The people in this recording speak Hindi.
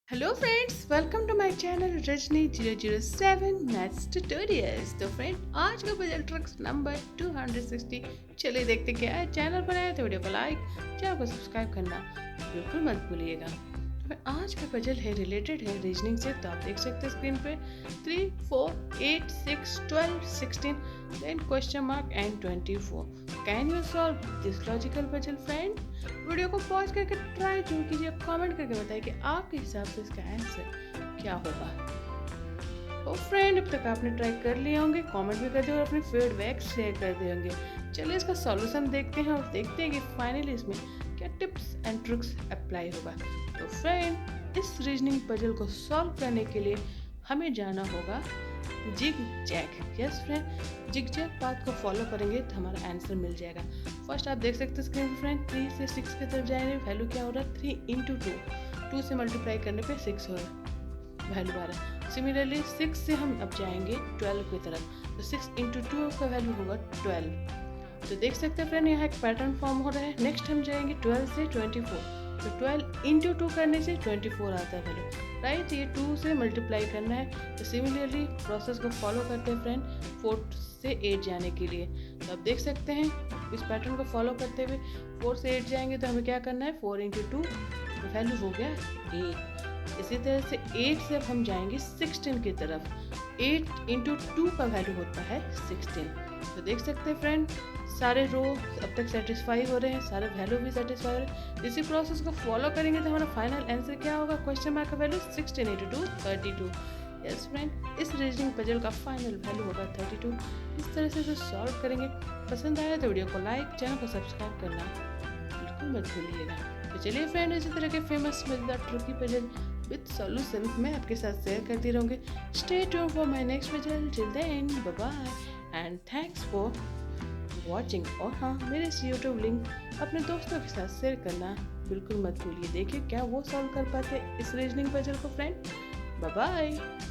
Hello friends, welcome to my channel Rajni 007 maths tutorials. तो फ्रेंड, आज का पजल ट्रिक्स नंबर 260। चलिए देखते क्या है। चैनल पर आए तो वीडियो को लाइक, चैनल को सब्सक्राइब करना बिल्कुल मत भूलिएगा। तो आज का पजल है रिलेटेड है रीजनिंग से। तो आप देख सकते हैं स्क्रीन पे 3, 4, 8, 6, 12, 16, then question mark and 24. Can you solve this logical puzzle friend? Video को पॉज करके ट्राई जरूर कीजिए, कमेंट करके बताइए कि आपके हिसाब से इसका आंसर क्या होगा। तो फ्रेंड, अब तक आपने ट्राई कर लिए होंगे, कमेंट भी कर दिए और अपने फीडबैक शेयर कर दिए होंगे। चलिए इसका सॉल्यूशन देखते हैं और देखते हैं कि फाइनली इसमें क्या टिप्स एंड ट्रिक्स अप्लाई होगा। तो फ्रेंड, इस रीजनिंग पजल को सॉल्व करने के लिए हमें जाना होगा जिग जैग। यस फ्रेंड, जिग जैग पाथ को फॉलो करेंगे तो हमारा आंसर मिल जाएगा। फर्स्ट आप देख सकते हैं स्क्रीन पर फ्रेंड, 3 से 6 की तरफ जाएंगे। वैल्यू क्या हो रहा है? 3 इंटू 2 से मल्टीप्लाई करने पे 6 हो रहा है, वैल्यू आ रहा है। सिमिलरली 6 से हम अब जाएंगे 12 की तरफ, तो 6 इंटू 2 का वैल्यू होगा 12। तो देख सकते हैं फ्रेंड, यहाँ एक पैटर्न फॉर्म हो रहा है। नेक्स्ट हम जाएंगे 12 से 24, तो 12 इंटू 2 करने से 24 आता है वैल्यू, राइट। ये 2 से मल्टीप्लाई करना है। तो सिमिलरली प्रोसेस को फॉलो करते हैं फ्रेंड 4 से 8 जाने के लिए। तो आप देख सकते हैं इस पैटर्न को फॉलो करते हुए 4 से 8 जाएंगे तो हमें क्या करना है? 4 इंटू 2, तो वैल्यू हो गया 8। इसी तरह से 8 से अब हम जाएंगे 16 की तरफ। 8 इंटू 2 का वैल्यू होता है 16। तो देख सकते हैं फ्रेंड, सारे रो अब तक सेटिस्फाई हो रहे हैं, सारे वैल्यू भी सेटिस्फाई हो रहे हैं। इसी प्रोसेस को फॉलो करेंगे तो हमारा फाइनल आंसर क्या होगा? क्वेश्चन मार्क का वैल्यू 16 इंटू 2 32। यस फ्रेंड, इस रीजनिंग पजल का फाइनल वैल्यू होगा 32। इस तरह से सॉल्व करेंगे। पसंद आया तो वीडियो को लाइक, चैनल को सब्सक्राइब करना बिल्कुल मत भूलिएगा। तो चलिए फ्रेंड, इसी तरह के फेमस मजेदार ट्रिकी पजल विद सॉल्यूशन मैं आपके साथ शेयर करती रहूँगी। Stay tuned for my next puzzle. Till then bye bye and thanks for watching. और हाँ, मेरे इस यूट्यूब लिंक अपने दोस्तों के साथ शेयर करना बिल्कुल मत भूलिए। देखिए क्या वो सॉल्व कर पाते इस रीजनिंग पजल को फ्रेंड। Bye bye.